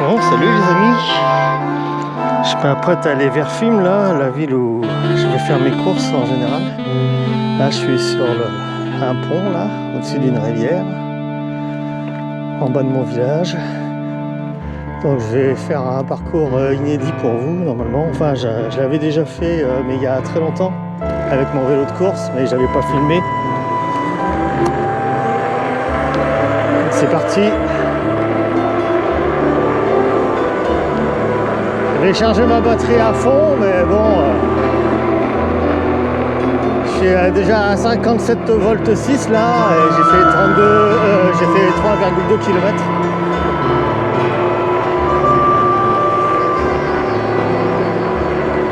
Bon, salut les amis. Je m'apprête à aller vers Fismes, là, la ville où je vais faire mes courses en général. Là, je suis sur un pont, là, au-dessus d'une rivière, en bas de mon village. Donc je vais faire un parcours inédit pour vous, normalement. Enfin, je l'avais déjà fait, mais il y a très longtemps, avec mon vélo de course, mais j'avais pas filmé. C'est parti. Je vais charger ma batterie à fond, mais bon, je suis déjà à 57 volts 6 là, et j'ai fait 3,2 km.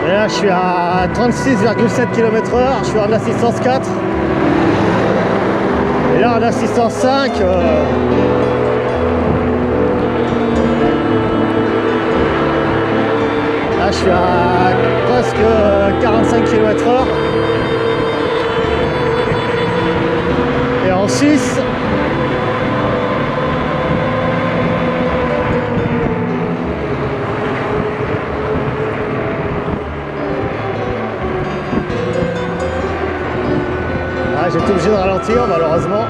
Et là, je suis à 36,7 km/h, je suis en assistance 4. Et là, en assistance 5, je suis à presque 45 km/h. Et en 6, j'ai été obligé de ralentir malheureusement.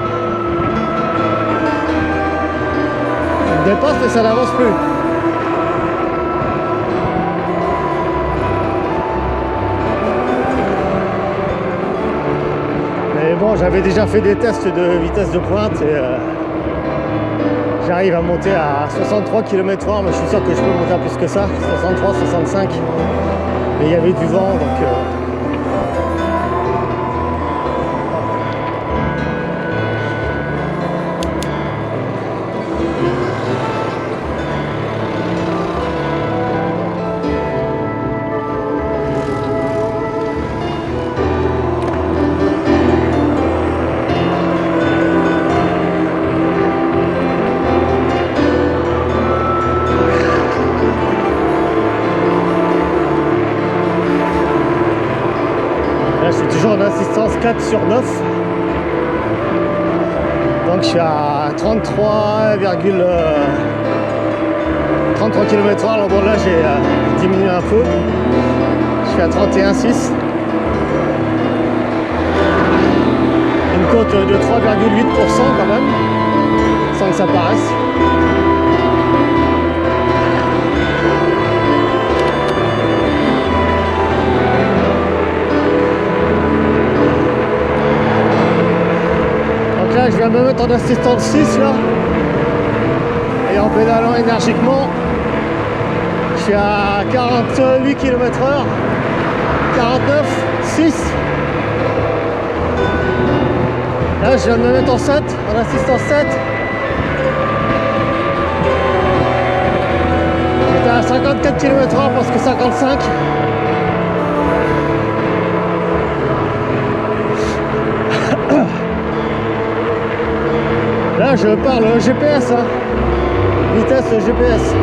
Je dépasse mais ça n'avance plus. Bon, j'avais déjà fait des tests de vitesse de pointe et j'arrive à monter à 63 km/h, mais je suis sûr que je peux monter à plus que ça, 63, 65. Mais il y avait du vent, donc je suis toujours en assistance 4 sur 9. Donc je suis à 33 km/h. Alors bon, là j'ai diminué un peu. Je suis à 31,6. Une cote de 3,8% quand même, sans que ça paraisse. Là, je viens me mettre en assistance 6 là, et en pédalant énergiquement, je suis à 48 km/h, 49, 6. Là, je viens de me mettre en 7, en assistance 7. J'étais à 54 km/h parce que 55. Là, je parle GPS, hein. Vitesse GPS.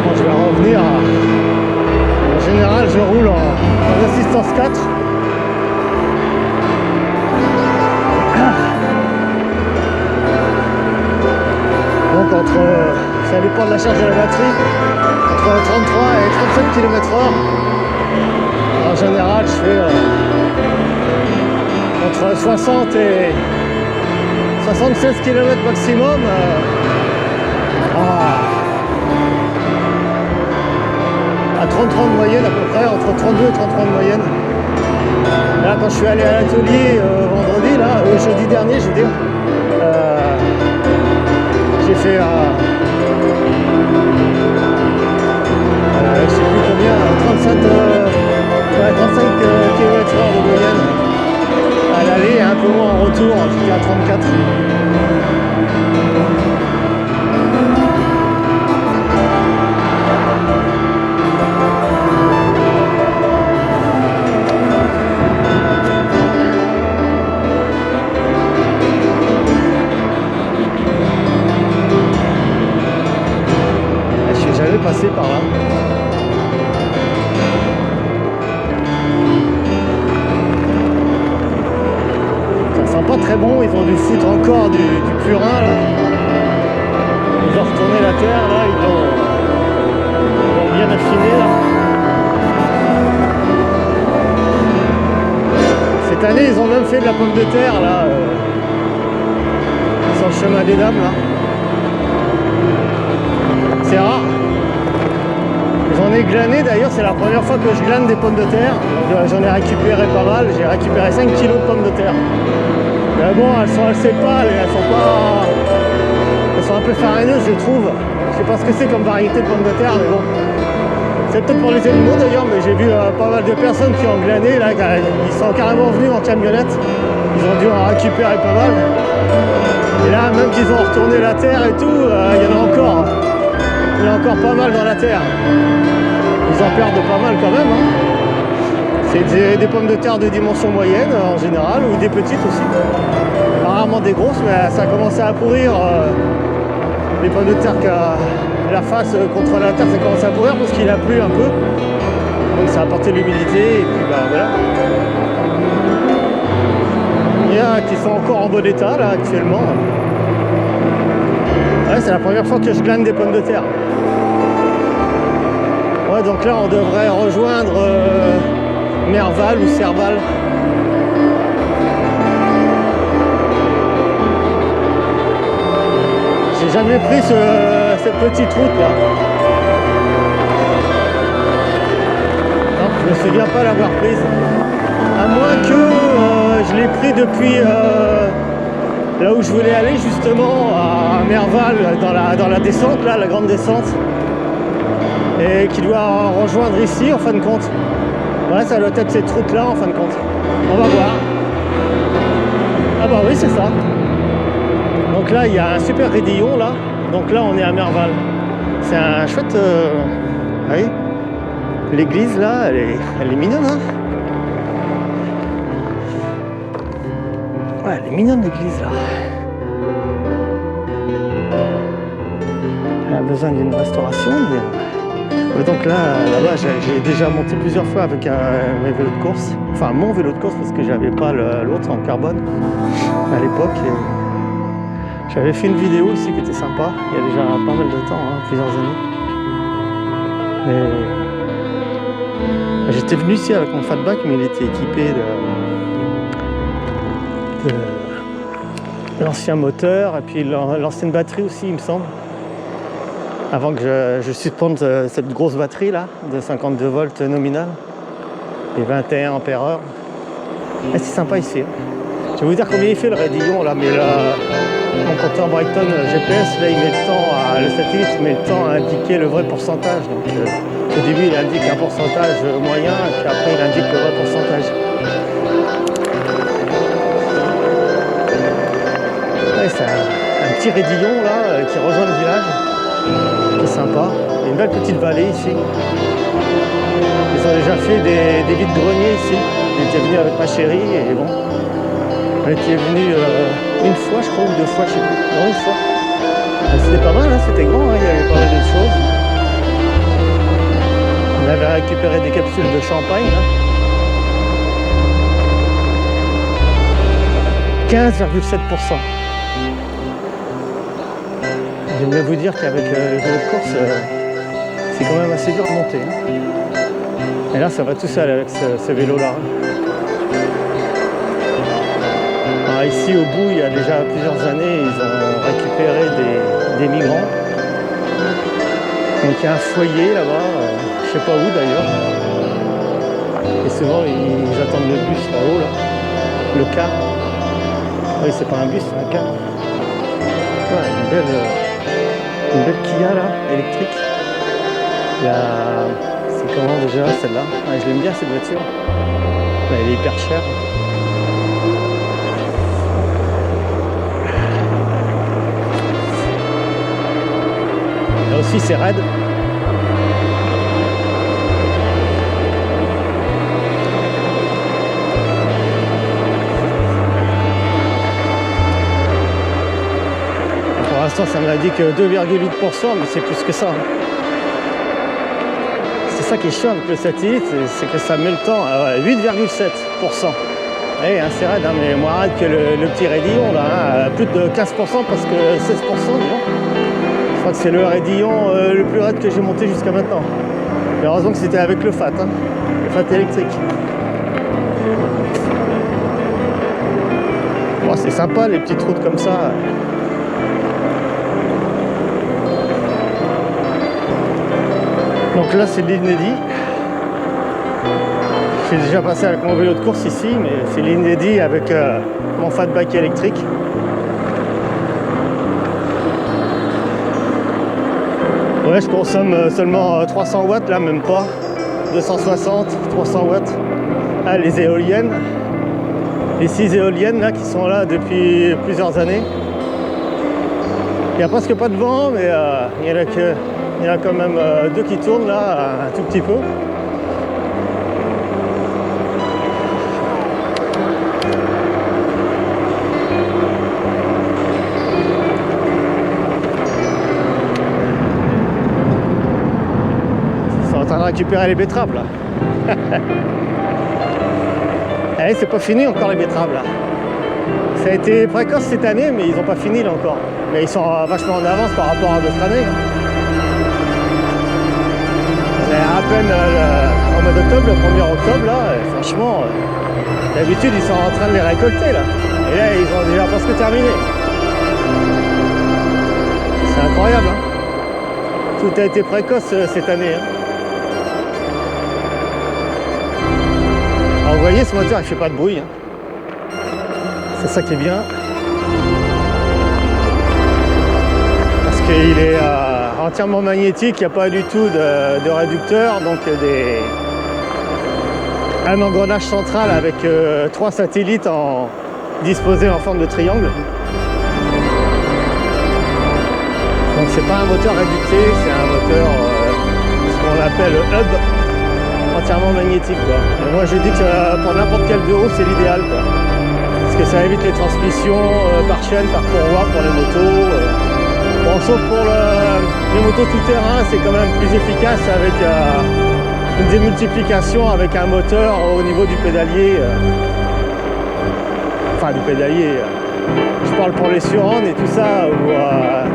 Bon, je vais revenir à... En général, je roule en assistance 4. Donc ça dépend de la charge de la batterie, entre 33 et 37 km/h. En général, je fais entre 60 et 76 km maximum. À 33 de moyenne à peu près, entre 32 et 33 de moyenne. Là, quand je suis allé à l'atelier vendredi, là, jeudi dernier, je veux dire, j'ai fait je sais plus combien, 35 km/h de moyenne. À l'aller, un peu moins en retour, j'étais à 34. Je suis jamais passé par là. Ça sent pas très bon, ils ont dû foutre encore du purin là. fait de la pomme de terre là, sur le chemin des dames là. C'est rare. J'en ai glané d'ailleurs, c'est la première fois que je glane des pommes de terre. J'en ai récupéré pas mal, j'ai récupéré 5 kilos de pommes de terre. Mais bon, elles sont assez pâles, elles sont un peu farineuses je trouve. Je sais pas ce que c'est comme variété de pommes de terre, mais bon. C'est peut-être pour les animaux d'ailleurs, mais j'ai vu pas mal de personnes qui ont glané, là, ils sont carrément venus en camionnette. Ils ont dû en récupérer pas mal. Et là, même qu'ils ont retourné la terre et tout, il y en a encore. Il y en a encore pas mal dans la terre. Ils en perdent pas mal quand même. Hein. C'est des pommes de terre de dimension moyenne en général, ou des petites aussi. Rarement des grosses, mais ça a commencé à pourrir. Les pommes de terre qui a la face contre la terre, ça commence à pourrir parce qu'il a plu un peu. Donc ça a apporté de l'humidité et puis bah voilà. Il y en a qui sont encore en bon état là actuellement. Ouais, c'est la première fois que je glane des pommes de terre. Ouais, donc là on devrait rejoindre Merval ou Serval. J'ai jamais pris cette petite route là. Non, je me souviens pas l'avoir prise. À moins que je l'ai pris depuis là où je voulais aller justement à Merval dans la descente là, la grande descente. Et qui doit rejoindre ici en fin de compte. Ouais, ça doit être cette route là en fin de compte. On va voir. Ah bah oui, c'est ça. Donc là, il y a un super raidillon là. Donc là, on est à Merval. C'est un chouette... oui. L'église là, elle est mignonne. Hein, ouais, elle est mignonne l'église là. Elle a besoin d'une restauration. Mais... donc là-bas, j'ai déjà monté plusieurs fois avec mes vélos de course. Enfin, mon vélo de course parce que j'avais pas l'autre en carbone à l'époque. J'avais fait une vidéo ici qui était sympa, il y a déjà pas mal de temps, hein, plusieurs années. Et j'étais venu ici avec mon fatback, mais il était équipé de l'ancien moteur et puis l'ancienne batterie aussi, il me semble. Avant que je suspende cette grosse batterie là, de 52 volts nominal et 21 ampères-heure. Ah, c'est sympa ici. Hein. Je vais vous dire combien il fait le raidillon là, mais là, mon compteur Brighton GPS, là, il met le temps le satellite met le temps à indiquer le vrai pourcentage. Donc, au début, il indique un pourcentage moyen, et puis après, il indique le vrai pourcentage. Ouais, c'est un petit raidillon là qui rejoint le village, qui est sympa. Il y a une belle petite vallée ici. Ils ont déjà fait des vides-greniers ici. J'étais venu avec ma chérie et bon. On était venu une fois, je crois, ou deux fois, je sais plus. Non, une fois. C'était pas mal, hein, c'était grand, hein, il y avait pas mal de choses. On avait récupéré des capsules de champagne. Hein. 15,7%. J'aimerais vous dire qu'avec les vélos de course, c'est quand même assez dur de monter. Hein. Et là, ça va tout seul avec ce vélo-là. Hein. Alors ici, au bout, il y a déjà plusieurs années, ils ont récupéré des migrants. Donc il y a un foyer là-bas, je sais pas où d'ailleurs. Et souvent, ils attendent le bus là-haut, là. Le car. Oui, c'est pas un bus, c'est un car. Ouais, une belle Kia là, électrique. C'est comment déjà celle-là? Ouais, je l'aime bien cette voiture. Ouais, elle est hyper chère. Là aussi c'est raide. Pour l'instant ça m'indique 2,8%, mais c'est plus que ça. C'est ça qui est chiant avec le satellite, c'est que ça met le temps à 8,7%. Oui, hein, c'est raide, hein, mais moins raide que le petit raidillon là, hein, plus de 15% parce que 16%, disons. Je crois que c'est le raidillon le plus raide que j'ai monté jusqu'à maintenant. Et heureusement que c'était avec le FAT, hein, le FAT électrique. Bon, c'est sympa les petites routes comme ça. Donc là c'est l'inédit. Je suis déjà passé avec mon vélo de course ici, mais c'est l'inédit avec mon fatbike électrique. Ouais, je consomme seulement 300 watts là, même pas. 260, 300 watts. Ah, les éoliennes. Les 6 éoliennes là qui sont là depuis plusieurs années. Il n'y a presque pas de vent, mais il y en a quand même 2 qui tournent là, un tout petit peu. Ils sont en train de récupérer les betteraves là. Eh, c'est pas fini encore les betteraves là. Ça a été précoce cette année, mais ils n'ont pas fini là encore. Mais ils sont vachement en avance par rapport à d'autres années. On est à peine en mois d'octobre, le 1er octobre là, et franchement, d'habitude ils sont en train de les récolter là. Et là ils ont déjà presque terminé. C'est incroyable hein. Tout a été précoce cette année. Hein. Alors, vous voyez ce moteur il fait pas de bruit. Hein. C'est ça qui est bien. Parce qu'il est entièrement magnétique, il n'y a pas du tout de réducteur, donc un engrenage central avec 3 satellites disposés en forme de triangle. Donc c'est pas un moteur réducté, c'est un moteur ce qu'on appelle hub, entièrement magnétique quoi. Et moi je dis que pour n'importe quel bureau c'est l'idéal quoi. Parce que ça évite les transmissions par chaîne, par courroie pour les motos. Bon, sauf pour les motos tout-terrain, c'est quand même plus efficace avec une démultiplication avec un moteur au niveau du pédalier. Enfin, du pédalier. Je parle pour les Suran et tout ça,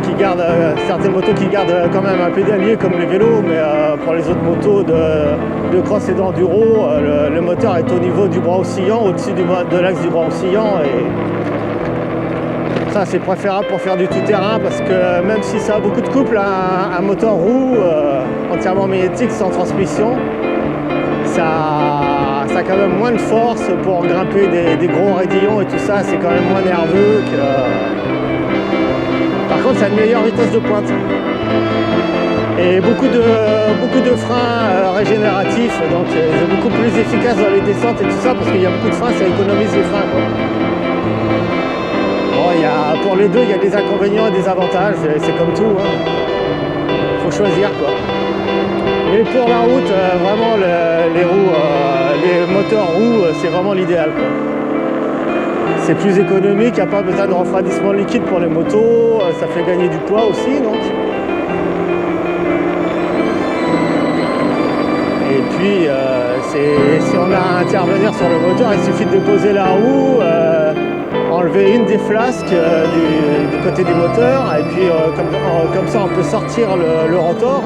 qui gardent certaines motos qui gardent quand même un pédalier comme les vélos, mais pour les autres motos de cross et d'enduro, le moteur est au niveau du bras oscillant, au-dessus de l'axe du bras oscillant, et ça c'est préférable pour faire du tout-terrain parce que même si ça a beaucoup de couple, un moteur roue entièrement magnétique sans transmission, ça a quand même moins de force pour grimper des gros raidillons et tout ça, c'est quand même moins nerveux que... Par contre ça a une meilleure vitesse de pointe. Et beaucoup de freins régénératifs, donc c'est beaucoup plus efficace dans les descentes et tout ça, parce qu'il y a beaucoup de freins, ça économise les freins quoi. Bon, pour les deux, il y a des inconvénients et des avantages, c'est comme tout, hein. Faut choisir quoi. Et pour la route, vraiment les moteurs roues, c'est vraiment l'idéal quoi. C'est plus économique, il n'y a pas besoin de refroidissement liquide pour les motos, ça fait gagner du poids aussi donc. Et puis si on a à intervenir sur le moteur, il suffit de poser la roue, enlever une des flasques du côté du moteur, et puis comme ça on peut sortir le rotor.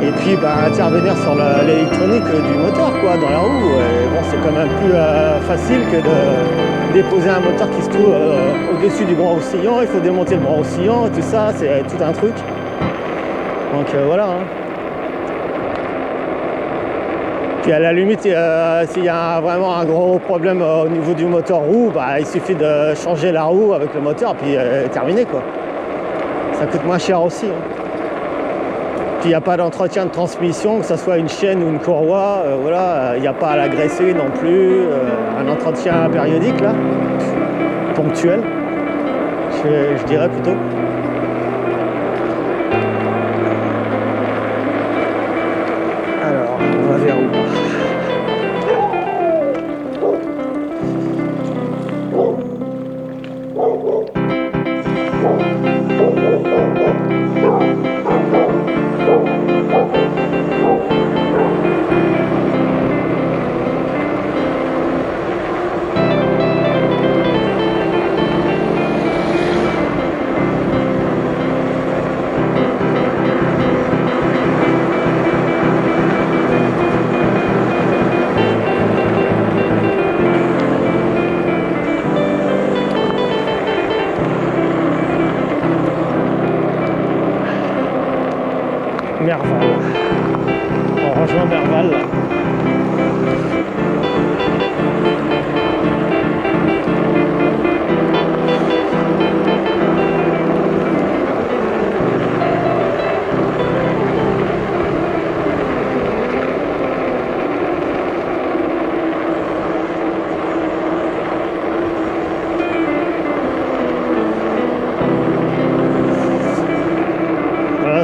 Et puis intervenir sur l'électronique du moteur quoi, dans la roue. Et bon, c'est quand même plus facile que de déposer un moteur qui se trouve au-dessus du bras oscillant. Il faut démonter le bras oscillant, tout ça, c'est tout un truc. Donc voilà. Hein. Puis à la limite, s'il y a vraiment un gros problème au niveau du moteur roue, il suffit de changer la roue avec le moteur, puis terminé quoi. Ça coûte moins cher aussi. Hein. Il n'y a pas d'entretien de transmission, que ce soit une chaîne ou une courroie, voilà, il n'y a pas à la graisser non plus, un entretien périodique là, ponctuel, je dirais plutôt. Alors, on va vers où ?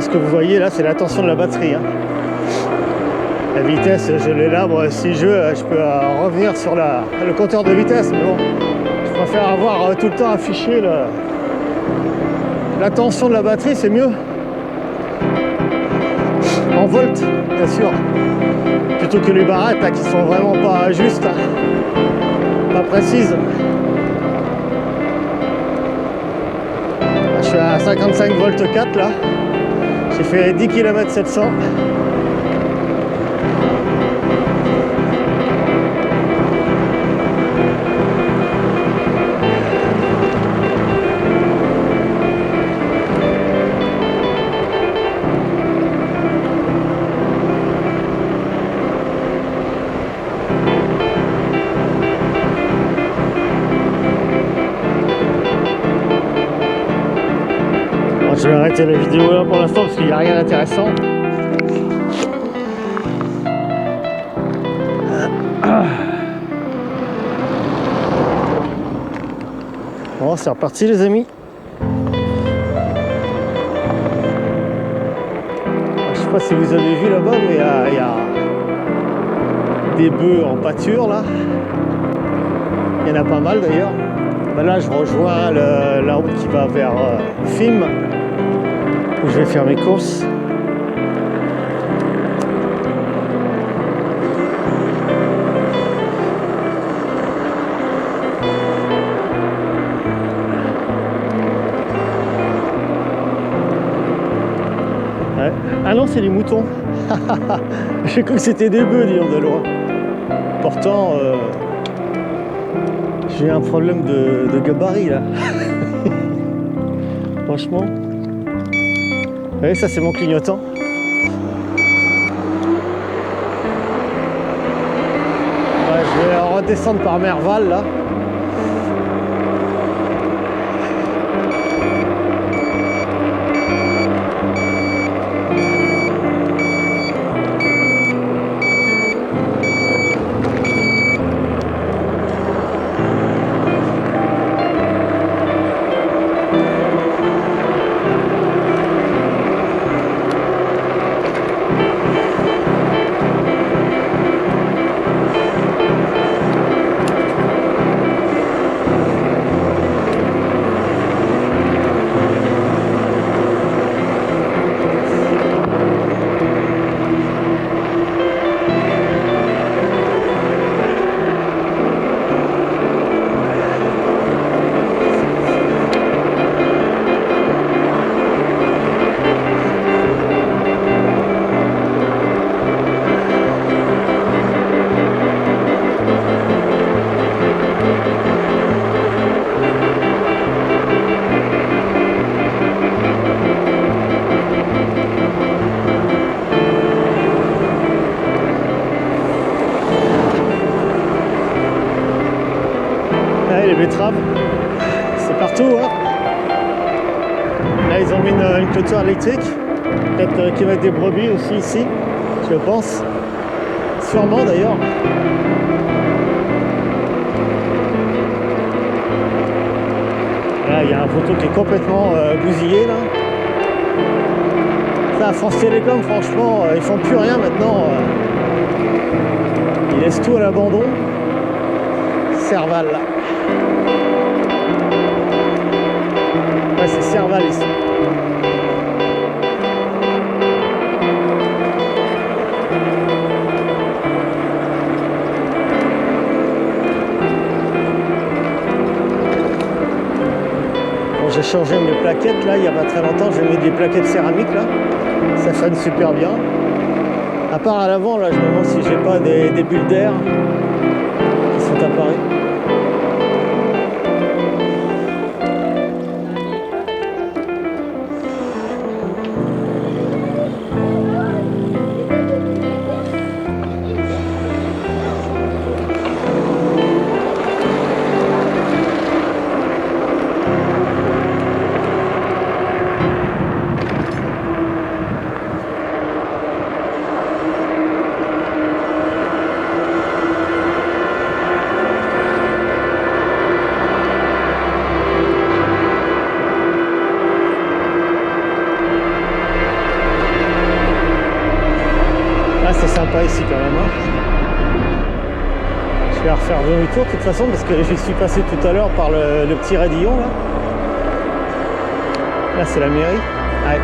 Ce que vous voyez là, c'est la tension de la batterie, hein. La vitesse, je l'ai là. Bon, si je veux, je peux revenir sur le compteur de vitesse, mais bon, je préfère avoir tout le temps affiché la tension de la batterie, c'est mieux. En volts, bien sûr, plutôt que les barrettes là, qui sont vraiment pas justes, hein, pas précises. Je suis à 55 volts 4 là. J'ai fait 10 km 700. Bon, je vais arrêter la vidéo là pour l'instant parce qu'il n'y a rien d'intéressant. Bon, c'est reparti les amis. Je sais pas si vous avez vu là-bas, mais il y a des bœufs en pâture là. Il y en a pas mal d'ailleurs. Ben là, je rejoins la route qui va vers Fismes, où je vais faire mes courses. Ouais. Ah non, c'est des moutons. J'ai cru que c'était des bœufs, disons, de loin. Pourtant, j'ai un problème de gabarit là. Franchement. Vous voyez, ça c'est mon clignotant. Ouais, je vais redescendre par Merval là. Les betteraves, c'est partout, hein. Là ils ont mis une clôture électrique, peut-être qu'ils mettent des brebis aussi ici, je pense, sûrement d'ailleurs. Là il y a un photo qui est complètement bousillé là. Ça, France Télécom, franchement, ils font plus rien maintenant. Ils laissent tout à l'abandon. Serval là. Ouais, c'est Serval ici. Bon, j'ai changé mes plaquettes là il n'y a pas très longtemps. J'ai mis des plaquettes céramiques là. Ça sonne super bien. À part à l'avant là, je me demande si j'ai pas des bulles d'air qui sont apparues. Je vais refaire demi-tour de toute façon parce que je suis passé tout à l'heure par le petit radillon là. Là c'est la mairie. Ouais.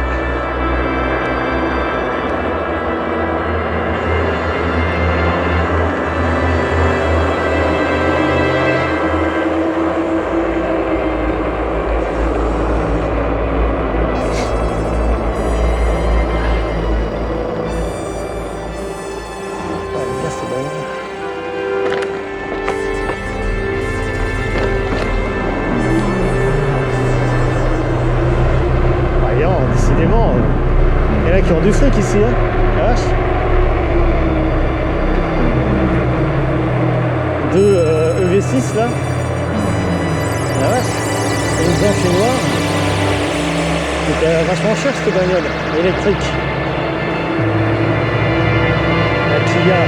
Décidément, il y en a qui ont du fric ici, hein. La vache. Deux EV6 là. La vache. Et une blanche et noire. C'était vachement cher cette bagnole électrique. La Kia.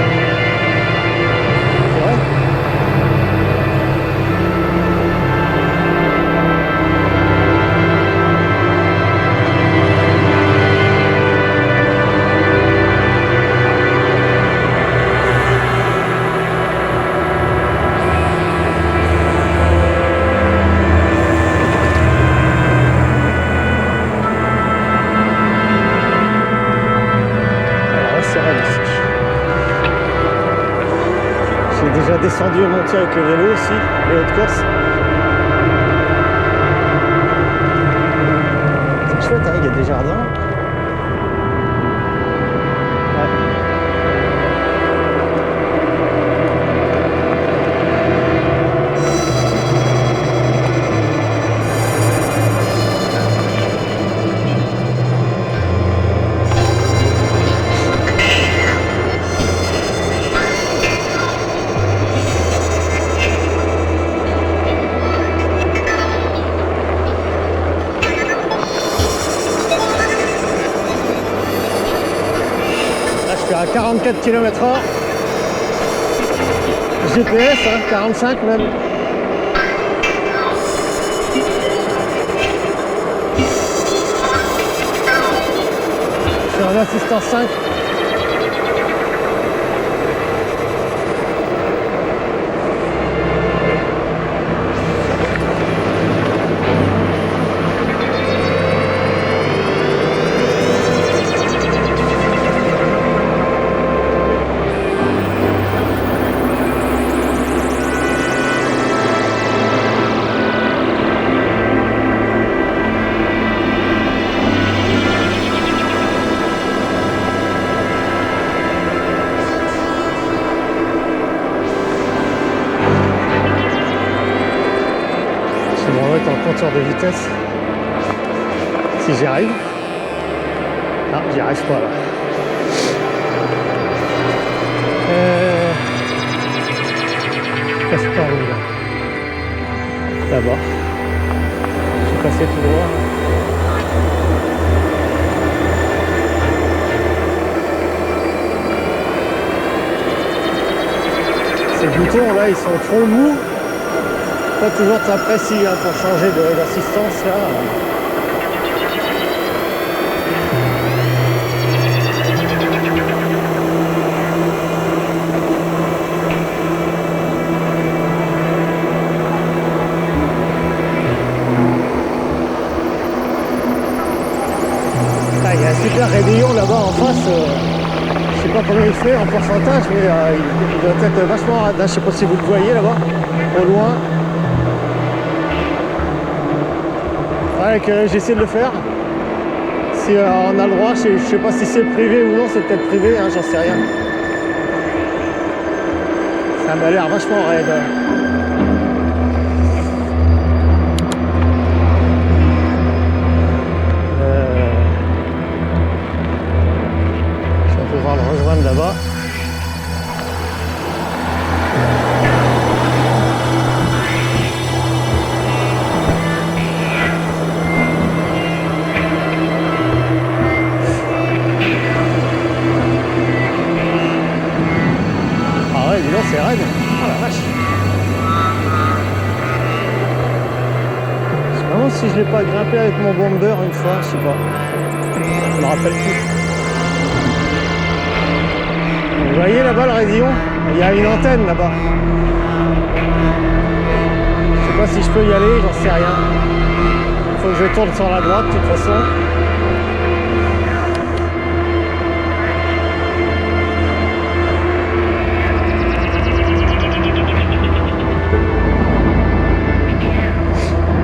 C'est vrai? J'ai déjà descendu et monté avec le vélo aussi, vélo de course. C'est chouette, hein, il y a des jardins. À 44 km/h. GPS, hein, 45 même. Je suis en assistance 5. En compteur de vitesse si j'y arrive. Non, j'y arrive pas là. Je passe par où là? Là-bas. Je suis passé tout droit. Ces boutons là ils sont trop mous. Pas toujours très précis hein, pour changer d'assistance là. Ah, il y a un super rayon là-bas en face. Je sais pas combien il fait en pourcentage, mais il doit être vachement radin. Je sais pas si vous le voyez là-bas, au loin. Ouais, j'essaie de le faire. Si on a le droit, je sais pas si c'est privé ou non, c'est peut-être privé, hein, j'en sais rien. Ça m'a l'air vachement raide. Je vais pouvoir le rejoindre là-bas. C'est raide. Oh la vache. Je me demande si je l'ai pas grimpé avec mon bomber une fois, je sais pas. Je me rappelle plus. Vous voyez là-bas le raidillon? Il y a une antenne là-bas. Je sais pas si je peux y aller, j'en sais rien. Il faut que je tourne sur la droite de toute façon.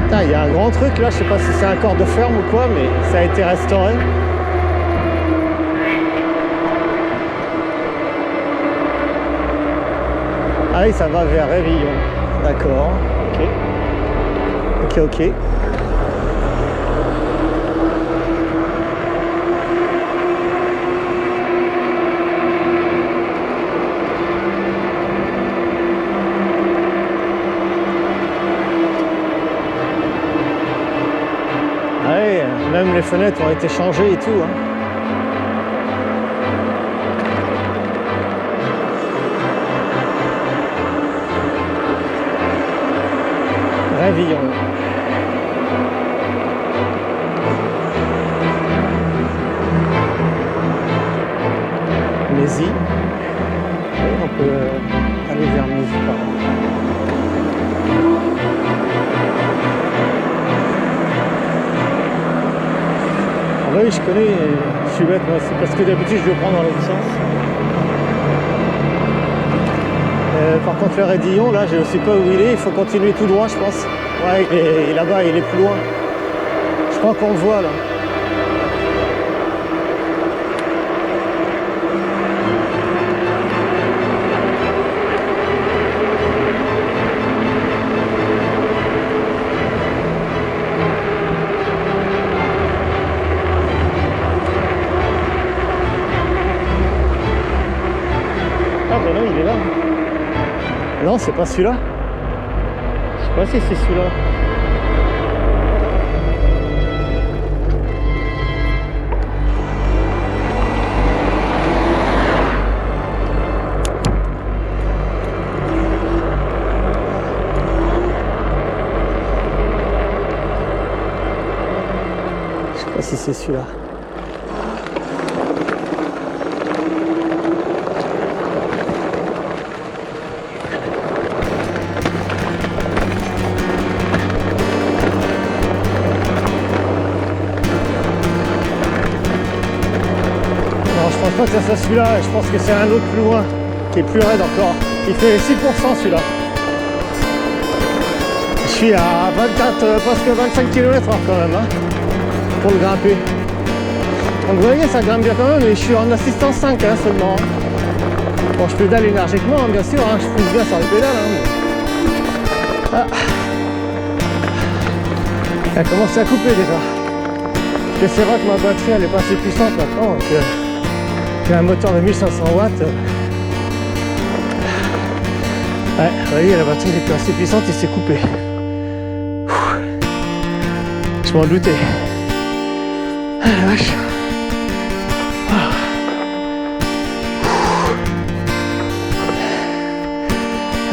Putain, il y a un grand truc là, je sais pas si c'est un corps de ferme ou quoi, mais ça a été restauré. Ah oui, ça va vers Révillon. D'accord, ok. Ok. Ah oui, même les fenêtres ont été changées et tout. Hein. Révillon. Mézy. Oui, on peut aller vers Mézy par là. Ah oui, je connais, je suis bête, moi, c'est parce que d'habitude je le prends dans l'autre sens. Par contre, le raidillon, là, je ne sais pas où il est, il faut continuer tout droit, je pense. Ouais, et là-bas, il est plus loin. Je crois qu'on le voit, là. Ah, ben non, il est là. Non, c'est pas celui-là. Je sais pas si c'est celui-là. Je sais pas si c'est celui-là. Je pense pas que ça soit celui-là, je pense que c'est un autre plus loin, qui est plus raide encore. Il fait 6% celui-là. Je suis à 24, presque 25 km/h quand même, hein, pour le grimper. Donc vous voyez, ça grimpe bien quand même, mais je suis en assistance 5 hein, seulement. Bon, je pédale énergiquement, hein, bien sûr, hein, je pousse bien sur les pédales. Hein, mais... ah. Elle commence à couper déjà. Parce que c'est vrai que ma batterie elle est pas assez puissante maintenant. Donc, j'ai un moteur de 1500 watts. Ouais, vous voyez, la batterie n'est plus assez puissante et c'est coupé. Je m'en doutais. Ah la vache. Ah,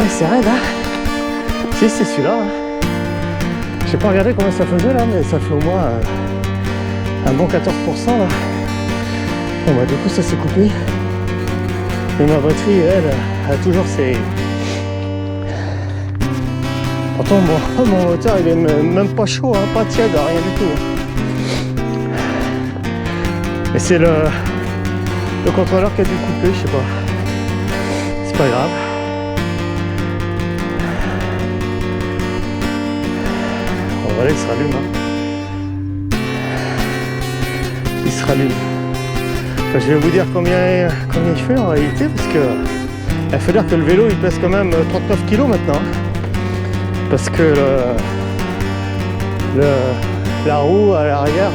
c'est raide, hein. Si, c'est celui-là. Hein. J'ai pas regardé combien ça faisait là, mais ça fait au moins un bon 14% là. Bon bah du coup ça s'est coupé. Mais ma batterie elle a toujours ses... Pourtant mon moteur il est même pas chaud, hein, pas tiède, rien du tout. Mais c'est le contrôleur qui a dû couper, je sais pas. C'est pas grave. On va aller, il se rallume. Hein. Il se rallume. Enfin, je vais vous dire combien il fait en réalité, parce que il faut dire que le vélo il pèse quand même 39 kg maintenant. Parce que la roue à l'arrière,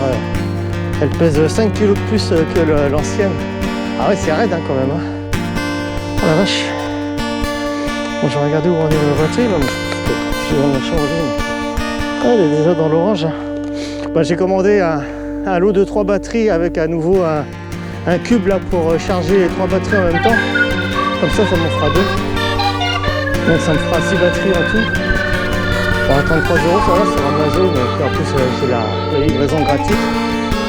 elle pèse 5 kg de plus que l'ancienne. Ah ouais, c'est raide hein, quand même. Hein. Oh la vache. Bon, j'ai regardé où on est la batterie là, mais je vais la changer. Ah, elle est déjà dans l'orange. Bah, j'ai commandé un lot de 3 batteries avec à nouveau un cube là pour charger les 3 batteries en même temps. Comme ça m'en fera 2. Donc ça me fera 6 batteries en tout. Pour 33 €, ça va, c'est Amazon, et puis en plus c'est la livraison gratuite.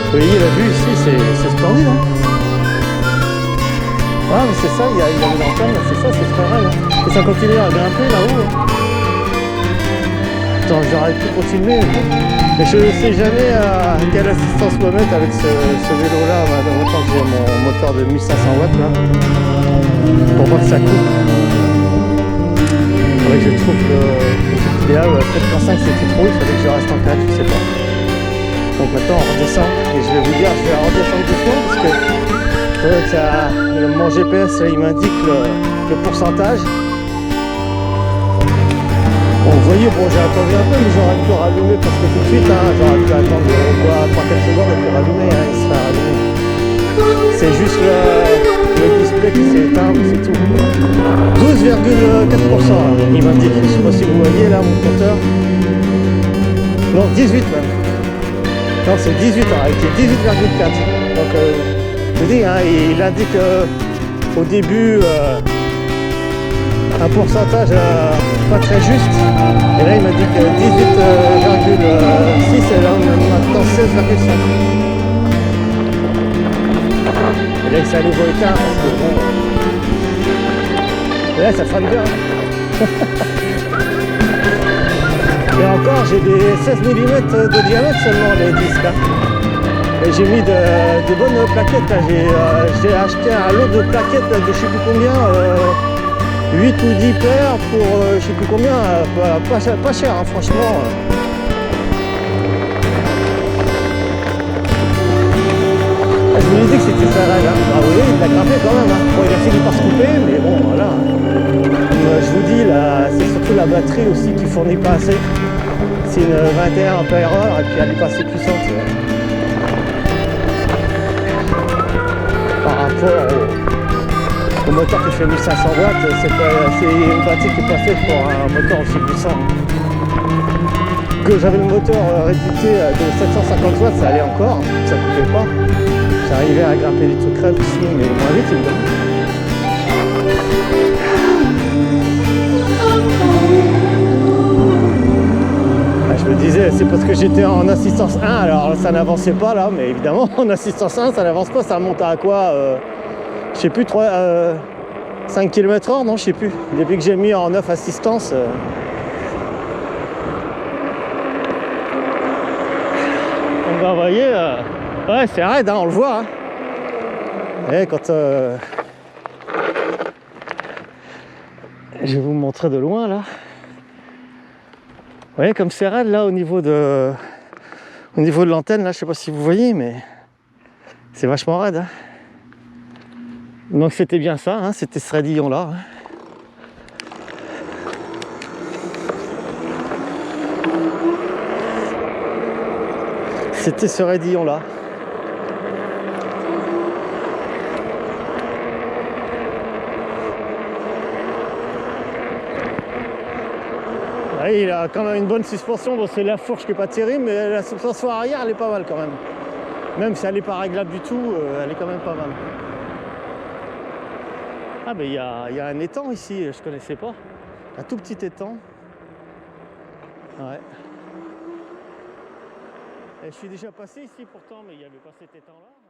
Vous voyez la vue ici, c'est splendide. Hein, Ouais, mais c'est ça, il y a une antenne, c'est ça, c'est très vrai. Là. Et ça continue à grimper là-haut. Hein. Attends, j'aurais pu continuer. Mais je ne sais jamais à quelle assistance me mettre avec ce vélo-là. Autant que j'ai mon moteur de 1500 watts là. Pour pas que ça coupe. Il faudrait que je trouve le truc idéal. Peut-être qu'en 5 c'était trop, il fallait que je reste en 4, je sais pas. Donc maintenant on redescend. Et je vais vous dire, je vais redescendre doucement parce que mon GPS là, il m'indique le pourcentage. Bon, vous voyez, bon, j'ai attendu un peu, mais j'aurais pu rallumer parce que tout de suite, hein, j'aurais pu attendre 3-4 secondes et puis rallumer, hein, il sera rallumé. C'est juste le display qui s'est éteint, c'est tout. 12,4%, il m'indique, je ne sais pas si vous voyez là mon compteur. Non, 18 même. Non, c'est 18 en réalité, 18,4. Donc, je vous dis, hein, il indique au début un pourcentage pas très juste. Et là, il m'a dit que 18,6 et là, maintenant 16,5. Et là, il s'est à nouveau éteint parce que bon. Et là, ça freine bien. Et encore, j'ai des 16 mm de diamètre seulement les disques. Hein. Et j'ai mis de bonnes plaquettes. J'ai acheté un lot de plaquettes de je sais plus combien. 8 ou 10 paires pour je sais plus combien, pas cher hein, franchement. Je me disais que c'était ça là. Ah oui, il a grimpé quand même. Hein. Bon, il a fini par se couper, mais bon voilà. Je vous dis là, c'est surtout la batterie aussi qui fournit pas assez. C'est une 21 ampères/heure et puis elle est pas assez puissante. Par rapport au moteur qui fait 1500 watts, c'est une batterie qui n'est pas faite pour un moteur aussi puissant. Que j'avais le moteur réduité de 750 watts, ça allait encore, ça ne coupait pas. J'arrivais à grimper des trucs crêpes ici, mais moins vite évidemment. Je me disais, c'est parce que j'étais en assistance 1, alors ça n'avançait pas là, mais évidemment en assistance 1 ça n'avance pas, ça monte à quoi je sais plus, 5 km/h, non, je sais plus. Depuis que j'ai mis en 9 assistance. Donc vous voyez, ouais, c'est raide, hein, on le voit. Hein. Et quand je vais vous montrer de loin là. Vous voyez comme c'est raide là au niveau de l'antenne là, je sais pas si vous voyez, mais c'est vachement raide. Hein. Donc c'était bien ça, hein, c'était ce raidillon là. Hein. C'était ce raidillon là. Ouais, il a quand même une bonne suspension, bon, c'est la fourche qui est pas terrible, mais la suspension arrière elle est pas mal quand même. Même si elle n'est pas réglable du tout, elle est quand même pas mal. Ah ben il y a un étang ici, je connaissais pas. Un tout petit étang. Ouais. Et je suis déjà passé ici pourtant, mais il n'y avait pas cet étang là.